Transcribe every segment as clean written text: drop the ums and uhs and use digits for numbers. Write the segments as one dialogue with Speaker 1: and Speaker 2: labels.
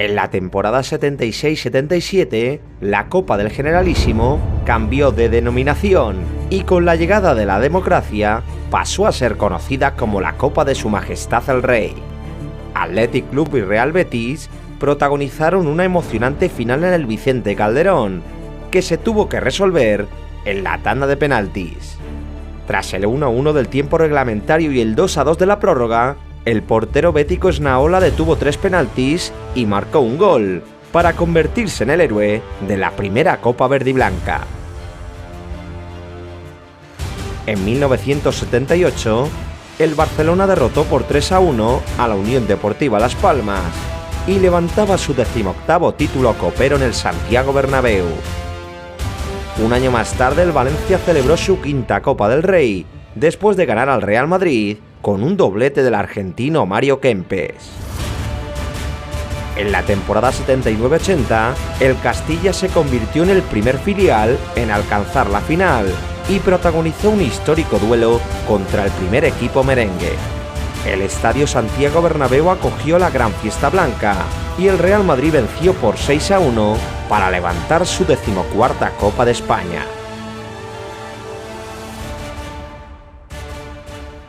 Speaker 1: En la temporada 76-77, la Copa del Generalísimo cambió de denominación y con la llegada de la democracia pasó a ser conocida como la Copa de Su Majestad el Rey. Athletic Club y Real Betis protagonizaron una emocionante final en el Vicente Calderón, que se tuvo que resolver en la tanda de penaltis. Tras el 1-1 del tiempo reglamentario y el 2-2 de la prórroga, el portero bético Esnaola detuvo 3 penaltis y marcó un gol, para convertirse en el héroe de la primera Copa verdiblanca. En 1978, el Barcelona derrotó por 3-1 a la Unión Deportiva Las Palmas y levantaba su 18º título copero en el Santiago Bernabéu. Un año más tarde, el Valencia celebró su 5ª Copa del Rey, después de ganar al Real Madrid con un doblete del argentino Mario Kempes. En la temporada 79-80, el Castilla se convirtió en el primer filial en alcanzar la final y protagonizó un histórico duelo contra el primer equipo merengue. El Estadio Santiago Bernabéu acogió la Gran Fiesta Blanca y el Real Madrid venció por 6-1 para levantar su 14ª Copa de España.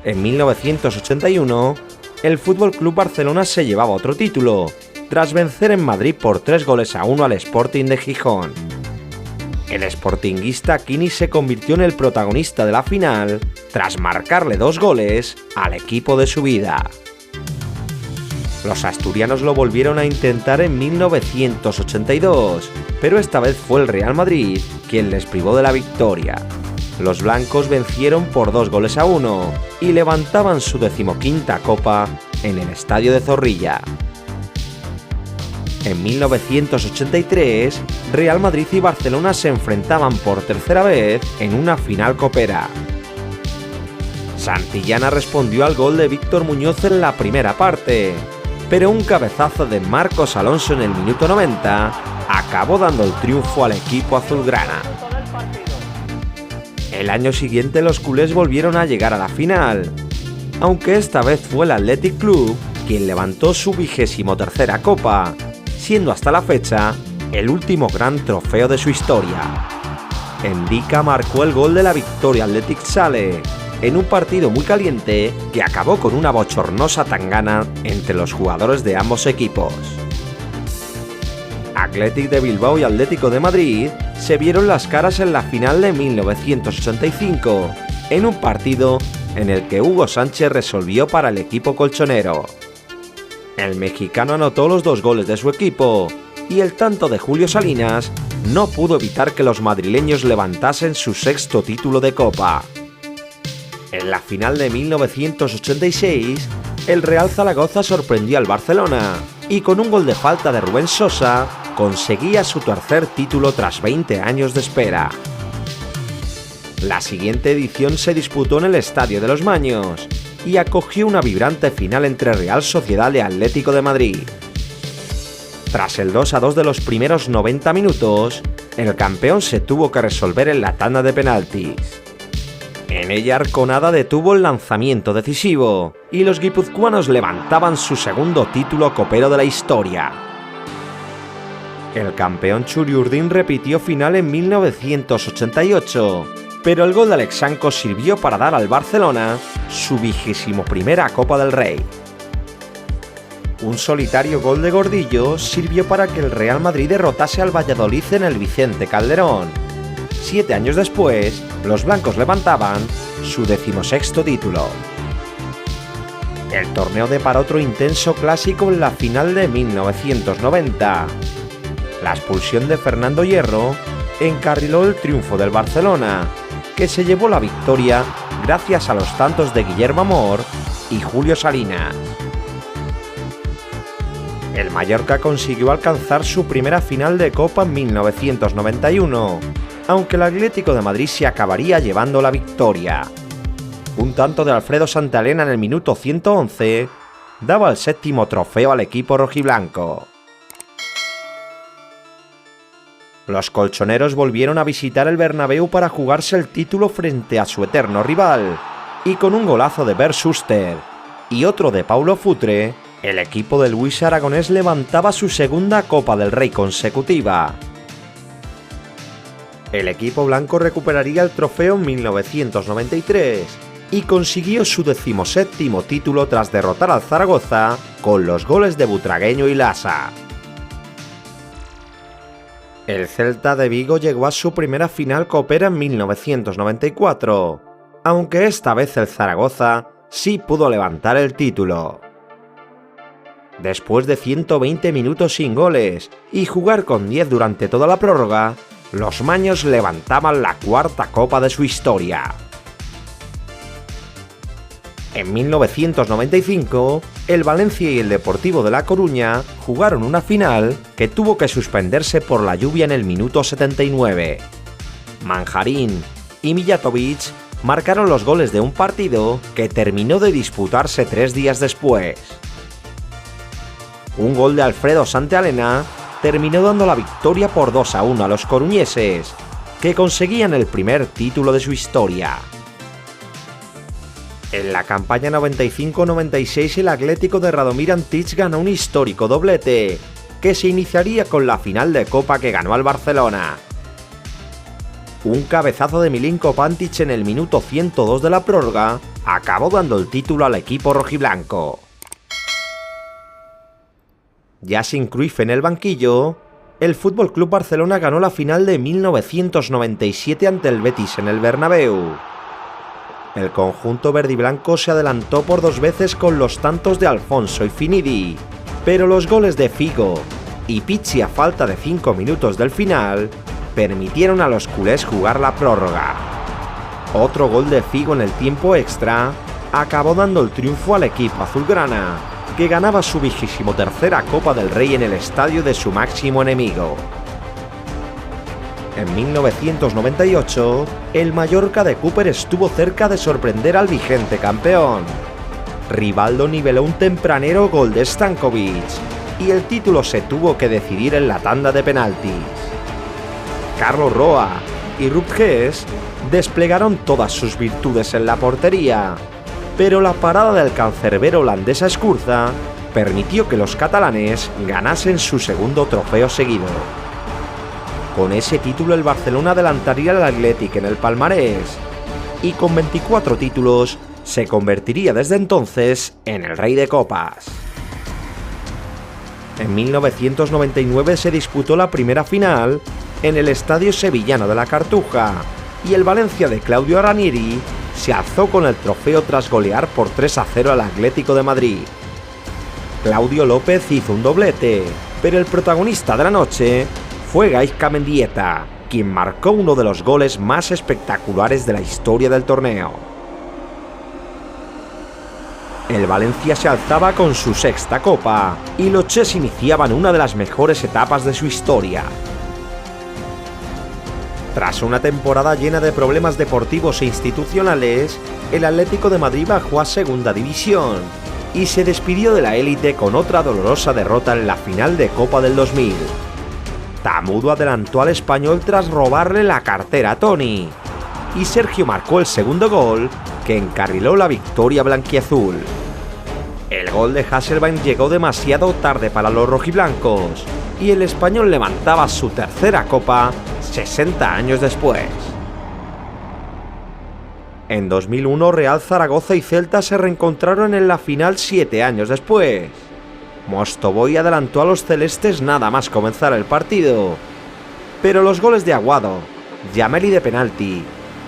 Speaker 1: En 1981, el Fútbol Club Barcelona se llevaba otro título, tras vencer en Madrid por 3-1 al Sporting de Gijón. El sportinguista Quini se convirtió en el protagonista de la final, tras marcarle 2 goles al equipo de su vida. Los asturianos lo volvieron a intentar en 1982, pero esta vez fue el Real Madrid quien les privó de la victoria. Los blancos vencieron por 2-1 y levantaban su 15ª Copa en el Estadio de Zorrilla. En 1983, Real Madrid y Barcelona se enfrentaban por tercera vez en una final copera. Santillana respondió al gol de Víctor Muñoz en la primera parte, pero un cabezazo de Marcos Alonso en el minuto 90 acabó dando el triunfo al equipo azulgrana. El año siguiente los culés volvieron a llegar a la final, aunque esta vez fue el Athletic Club quien levantó su 23ª Copa, siendo hasta la fecha el último gran trofeo de su historia. Endica marcó el gol de la victoria Athletic Sale, en un partido muy caliente que acabó con una bochornosa tangana entre los jugadores de ambos equipos. Athletic de Bilbao y Atlético de Madrid se vieron las caras en la final de 1985, en un partido en el que Hugo Sánchez resolvió para el equipo colchonero. El mexicano anotó los 2 goles de su equipo y el tanto de Julio Salinas no pudo evitar que los madrileños levantasen su 6º título de Copa. En la final de 1986, el Real Zaragoza sorprendió al Barcelona y con un gol de falta de Rubén Sosa conseguía su 3er título tras 20 años de espera. La siguiente edición se disputó en el Estadio de los Maños y acogió una vibrante final entre Real Sociedad y Atlético de Madrid. Tras el 2-2 de los primeros 90 minutos, el campeón se tuvo que resolver en la tanda de penaltis. En ella Arconada detuvo el lanzamiento decisivo y los guipuzcoanos levantaban su 2º título copero de la historia. El campeón Churi Urdin repitió final en 1988, pero el gol de Alexanco sirvió para dar al Barcelona su 21ª Copa del Rey. Un solitario gol de Gordillo sirvió para que el Real Madrid derrotase al Valladolid en el Vicente Calderón. 7 años después, los blancos levantaban su 16º título. El torneo deparó otro intenso clásico en la final de 1990. La expulsión de Fernando Hierro encarriló el triunfo del Barcelona, que se llevó la victoria gracias a los tantos de Guillermo Amor y Julio Salinas. El Mallorca consiguió alcanzar su primera final de Copa en 1991, aunque el Atlético de Madrid se acabaría llevando la victoria. Un tanto de Alfredo Santaelena en el minuto 111 daba el 7º trofeo al equipo rojiblanco. Los colchoneros volvieron a visitar el Bernabéu para jugarse el título frente a su eterno rival, y con un golazo de Bert Schuster y otro de Paulo Futre, El equipo de Luis Aragonés levantaba su segunda Copa del Rey consecutiva. El equipo blanco recuperaría el trofeo en 1993 y consiguió su 17º título tras derrotar al Zaragoza con los goles de Butragueño y Lasa. El Celta de Vigo llegó a su primera final copera en 1994, aunque esta vez el Zaragoza sí pudo levantar el título. Después de 120 minutos sin goles y jugar con 10 durante toda la prórroga, los maños levantaban la cuarta copa de su historia. En 1995, el Valencia y el Deportivo de La Coruña jugaron una final que tuvo que suspenderse por la lluvia en el minuto 79. Manjarín y Mijatovic marcaron los goles de un partido que terminó de disputarse 3 días después. Un gol de Alfredo Santealena terminó dando la victoria por 2-1 a los coruñeses, que conseguían el primer título de su historia. En la campaña 95-96 el Atlético de Radomir Antich ganó un histórico doblete, que se iniciaría con la final de Copa que ganó al Barcelona. Un cabezazo de Milinko Pantic en el minuto 102 de la prórroga acabó dando el título al equipo rojiblanco. Ya sin Cruyff en el banquillo, el FC Barcelona ganó la final de 1997 ante el Betis en el Bernabéu. El conjunto verdiblanco se adelantó por 2 veces con los tantos de Alfonso y Finidi, pero los goles de Figo y Pichi a falta de 5 minutos del final permitieron a los culés jugar la prórroga. Otro gol de Figo en el tiempo extra acabó dando el triunfo al equipo azulgrana, que ganaba su 23ª Copa del Rey en el estadio de su máximo enemigo. En 1998, el Mallorca de Cooper estuvo cerca de sorprender al vigente campeón. Rivaldo niveló un tempranero gol de Stankovic y el título se tuvo que decidir en la tanda de penaltis. Carlos Roa y Ruud Gees desplegaron todas sus virtudes en la portería, pero la parada del cancerbero holandés Escurza permitió que los catalanes ganasen su segundo trofeo seguido. Con ese título el Barcelona adelantaría al Athletic en el palmarés y con 24 títulos se convertiría desde entonces en el rey de copas. En 1999 se disputó la primera final en el Estadio Sevillano de la Cartuja y el Valencia de Claudio Ranieri se alzó con el trofeo tras golear por 3-0 al Atlético de Madrid. Claudio López hizo un doblete, pero el protagonista de la noche fue Gaizka Mendieta, quien marcó uno de los goles más espectaculares de la historia del torneo. El Valencia se alzaba con su 6ª copa y los Ches iniciaban una de las mejores etapas de su historia. Tras una temporada llena de problemas deportivos e institucionales, el Atlético de Madrid bajó a Segunda División y se despidió de la élite con otra dolorosa derrota en la final de Copa del 2000. Tamudo adelantó al Español tras robarle la cartera a Toni, y Sergio marcó el segundo gol que encarriló la victoria blanquiazul. El gol de Hasselbaink llegó demasiado tarde para los rojiblancos, y el Español levantaba su 3ª copa 60 años después. En 2001 Real Zaragoza y Celta se reencontraron en la final 7 años después. Mostovoy adelantó a los celestes nada más comenzar el partido, pero los goles de Aguado, Jameli de penalti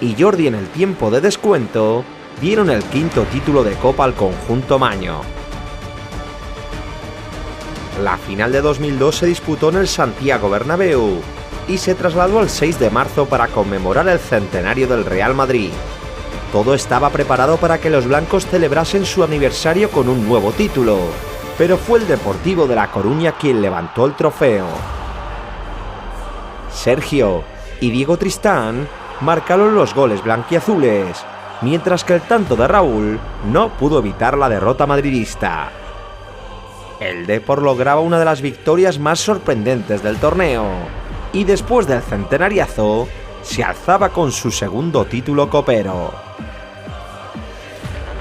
Speaker 1: y Jordi en el tiempo de descuento dieron el 5º título de Copa al conjunto maño. La final de 2002 se disputó en el Santiago Bernabéu y se trasladó al 6 de marzo para conmemorar el centenario del Real Madrid. Todo estaba preparado para que los blancos celebrasen su aniversario con un nuevo título, pero fue el Deportivo de La Coruña quien levantó el trofeo. Sergio y Diego Tristán marcaron los goles blanquiazules, mientras que el tanto de Raúl no pudo evitar la derrota madridista. El Depor lograba una de las victorias más sorprendentes del torneo, y después del centenariazo, se alzaba con su segundo título copero.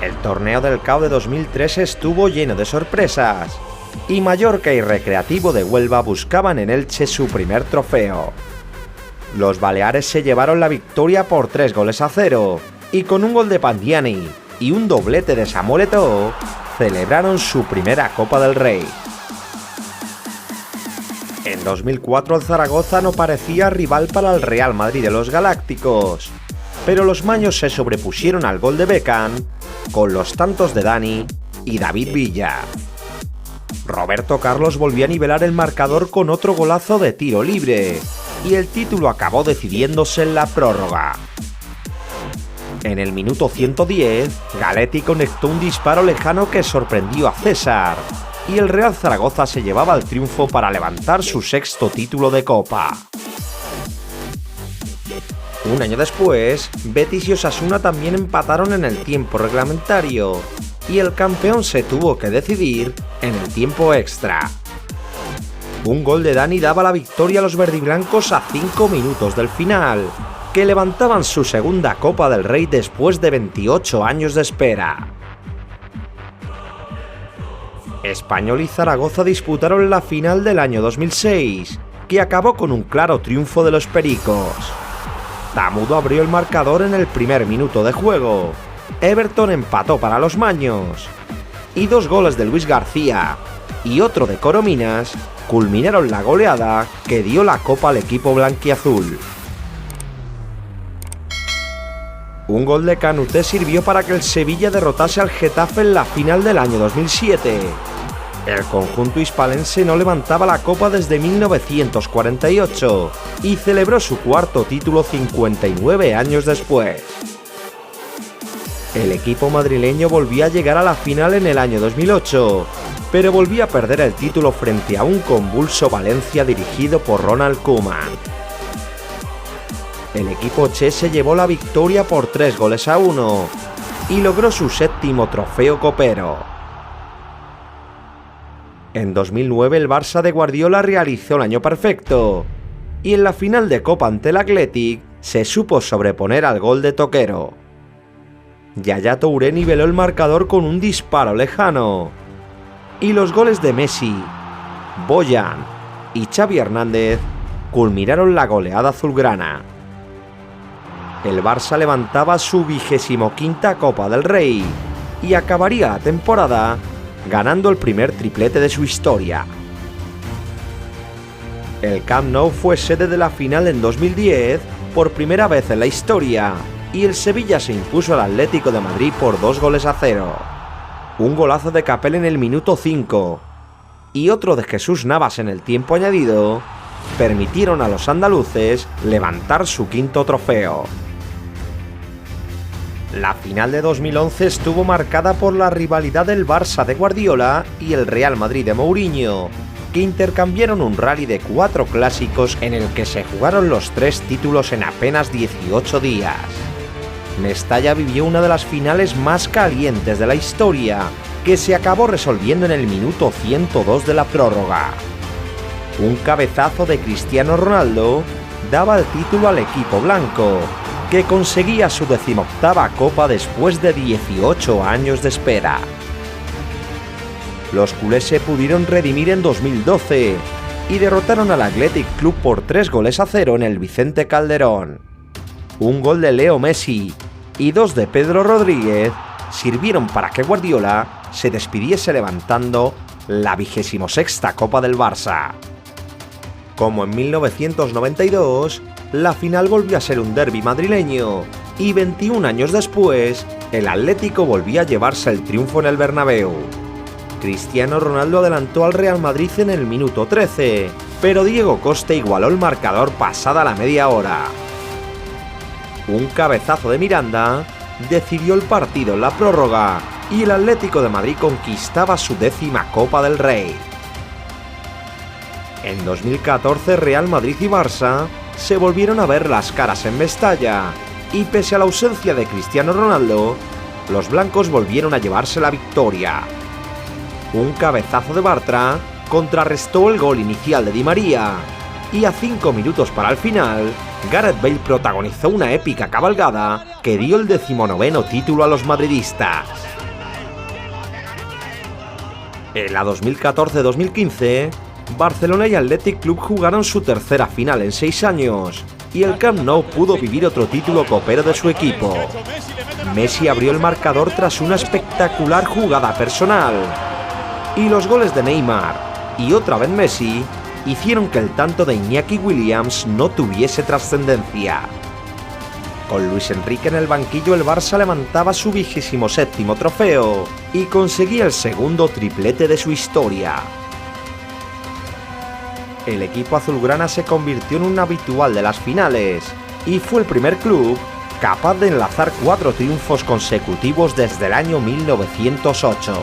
Speaker 1: El torneo del CAO de 2003 estuvo lleno de sorpresas, y Mallorca y Recreativo de Huelva buscaban en Elche su primer trofeo. Los baleares se llevaron la victoria por 3-0, y con un gol de Pandiani y un doblete de Samuel Eto'o, celebraron su primera Copa del Rey. En 2004 el Zaragoza no parecía rival para el Real Madrid de los Galácticos, pero los maños se sobrepusieron al gol de Beckham con los tantos de Dani y David Villa. Roberto Carlos volvió a nivelar el marcador con otro golazo de tiro libre, y el título acabó decidiéndose en la prórroga. En el minuto 110, Galetti conectó un disparo lejano que sorprendió a César, y el Real Zaragoza se llevaba el triunfo para levantar su sexto título de Copa. Un año después, Betis y Osasuna también empataron en el tiempo reglamentario, y el campeón se tuvo que decidir en el tiempo extra. Un gol de Dani daba la victoria a los verdiblancos a 5 minutos del final, que levantaban su segunda Copa del Rey después de 28 años de espera. Español y Zaragoza disputaron la final del año 2006, que acabó con un claro triunfo de los pericos. Tamudo abrió el marcador en el primer minuto de juego. Everton empató para los maños. Y 2 goles de Luis García y otro de Corominas culminaron la goleada que dio la copa al equipo blanquiazul. Un gol de Canuté sirvió para que el Sevilla derrotase al Getafe en la final del año 2007. El conjunto hispalense no levantaba la copa desde 1948 y celebró su cuarto título 59 años después. El equipo madrileño volvía a llegar a la final en el año 2008, pero volvía a perder el título frente a un convulso Valencia dirigido por Ronald Koeman. El equipo che se llevó la victoria por 3-1 y logró su séptimo trofeo copero. En 2009 el Barça de Guardiola realizó el año perfecto, y en la final de Copa ante el Athletic se supo sobreponer al gol de Toquero. Yaya Touré niveló el marcador con un disparo lejano, y los goles de Messi, Boyan y Xavi Hernández culminaron la goleada azulgrana. El Barça levantaba su 25ª Copa del Rey y acabaría la temporada ganando el primer triplete de su historia. El Camp Nou fue sede de la final en 2010 por primera vez en la historia, y el Sevilla se impuso al Atlético de Madrid por 2-0. Un golazo de Capel en el minuto 5 y otro de Jesús Navas en el tiempo añadido permitieron a los andaluces levantar su quinto trofeo. La final de 2011 estuvo marcada por la rivalidad del Barça de Guardiola y el Real Madrid de Mourinho, que intercambiaron un rally de 4 clásicos en el que se jugaron los 3 títulos en apenas 18 días. Mestalla vivió una de las finales más calientes de la historia, que se acabó resolviendo en el minuto 102 de la prórroga. Un cabezazo de Cristiano Ronaldo daba el título al equipo blanco, que conseguía su 18ª copa después de 18 años de espera. Los culés se pudieron redimir en 2012 y derrotaron al Athletic Club por 3-0 en el Vicente Calderón. Un gol de Leo Messi y 2 de Pedro Rodríguez sirvieron para que Guardiola se despidiese levantando la 26ª Copa del Barça. Como en 1992, la final volvió a ser un derbi madrileño, y 21 años después, el Atlético volvía a llevarse el triunfo en el Bernabéu. Cristiano Ronaldo adelantó al Real Madrid en el minuto 13, pero Diego Costa igualó el marcador pasada la media hora. Un cabezazo de Miranda decidió el partido en la prórroga, y el Atlético de Madrid conquistaba su 10ª Copa del Rey. En 2014, Real Madrid y Barça se volvieron a ver las caras en Mestalla, y pese a la ausencia de Cristiano Ronaldo, los blancos volvieron a llevarse la victoria. Un cabezazo de Bartra contrarrestó el gol inicial de Di María, y a 5 minutos para el final, Gareth Bale protagonizó una épica cabalgada que dio el 19º título a los madridistas. En la 2014-2015, Barcelona y Athletic Club jugaron su tercera final en 6 años y el Camp Nou pudo vivir otro título copero de su equipo. Messi abrió el marcador tras una espectacular jugada personal y los goles de Neymar y otra vez Messi hicieron que el tanto de Iñaki Williams no tuviese trascendencia. Con Luis Enrique en el banquillo, el Barça levantaba su 27º trofeo y conseguía el segundo triplete de su historia. El equipo azulgrana se convirtió en un habitual de las finales y fue el primer club capaz de enlazar 4 triunfos consecutivos desde el año 1908.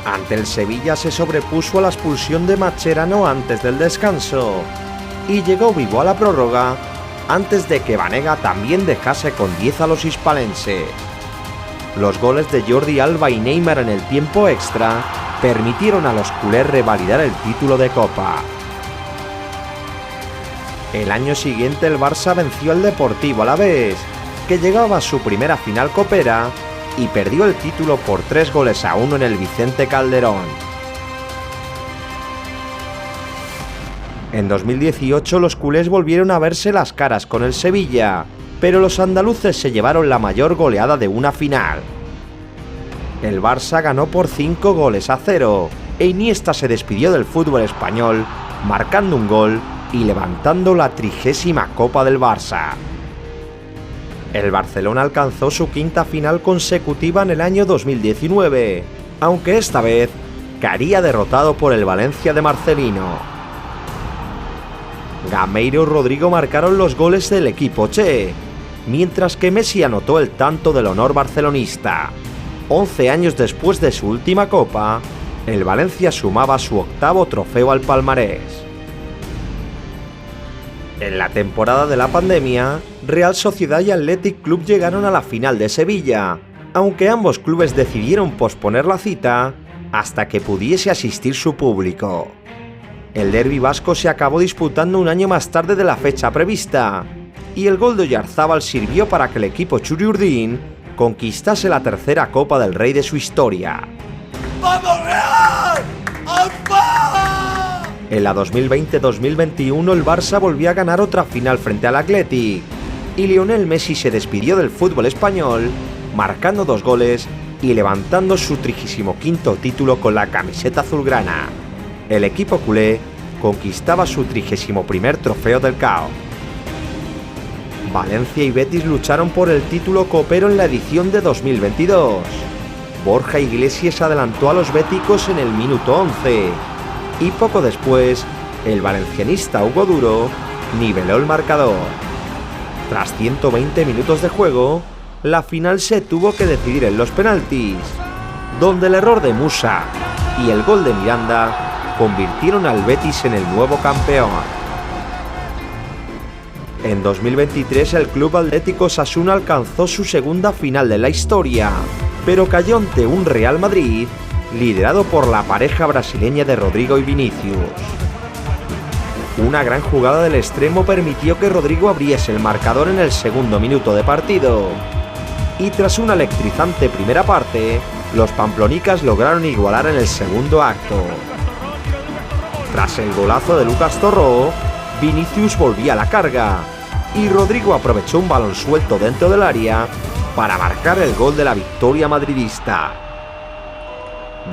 Speaker 1: Ante el Sevilla se sobrepuso a la expulsión de Mascherano antes del descanso y llegó vivo a la prórroga antes de que Banega también dejase con 10 a los hispalenses. Los goles de Jordi Alba y Neymar en el tiempo extra permitieron a los culés revalidar el título de Copa. El año siguiente el Barça venció al Deportivo Alavés, que llegaba a su primera final copera y perdió el título por 3-1 en el Vicente Calderón. En 2018 los culés volvieron a verse las caras con el Sevilla, pero los andaluces se llevaron la mayor goleada de una final. El Barça ganó por 5-0 e Iniesta se despidió del fútbol español marcando un gol y levantando la 30ª Copa del Barça. El Barcelona alcanzó su 5ª final consecutiva en el año 2019, aunque esta vez caería derrotado por el Valencia de Marcelino. Gameiro y Rodrigo marcaron los goles del equipo Che, mientras que Messi anotó el tanto del honor barcelonista. 11 años después de su última copa, el Valencia sumaba su 8º trofeo al palmarés. En la temporada de la pandemia, Real Sociedad y Athletic Club llegaron a la final de Sevilla, aunque ambos clubes decidieron posponer la cita hasta que pudiese asistir su público. El derbi vasco se acabó disputando un año más tarde de la fecha prevista, y el gol de Oyarzábal sirvió para que el equipo Txuri-Urdin conquistase la 3ª Copa del Rey de su historia. ¡Vamos Real! ¡Alfa! En la 2020-2021 el Barça volvió a ganar otra final frente al Athletic, y Lionel Messi se despidió del fútbol español, marcando 2 goles y levantando su 35º título con la camiseta azulgrana. El equipo culé conquistaba su 31º trofeo del CAO. Valencia y Betis lucharon por el título copero en la edición de 2022. Borja Iglesias adelantó a los béticos en el minuto 11 y poco después el valencianista Hugo Duro niveló el marcador. Tras 120 minutos de juego, la final se tuvo que decidir en los penaltis, donde el error de Musa y el gol de Miranda convirtieron al Betis en el nuevo campeón. En 2023 el Club Atlético Osasuna alcanzó su 2ª final de la historia, pero cayó ante un Real Madrid liderado por la pareja brasileña de Rodrigo y Vinicius. Una gran jugada del extremo permitió que Rodrigo abriese el marcador en el 2º minuto de partido, y tras una electrizante primera parte, los pamplonicas lograron igualar en el 2º acto. Tras el golazo de Lucas Torró, Vinicius volvía a la carga y Rodrigo aprovechó un balón suelto dentro del área para marcar el gol de la victoria madridista.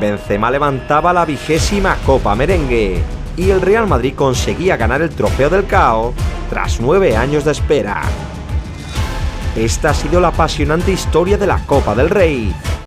Speaker 1: Benzema levantaba la 20ª Copa Merengue y el Real Madrid conseguía ganar el trofeo del CAO tras 9 años de espera. Esta ha sido la apasionante historia de la Copa del Rey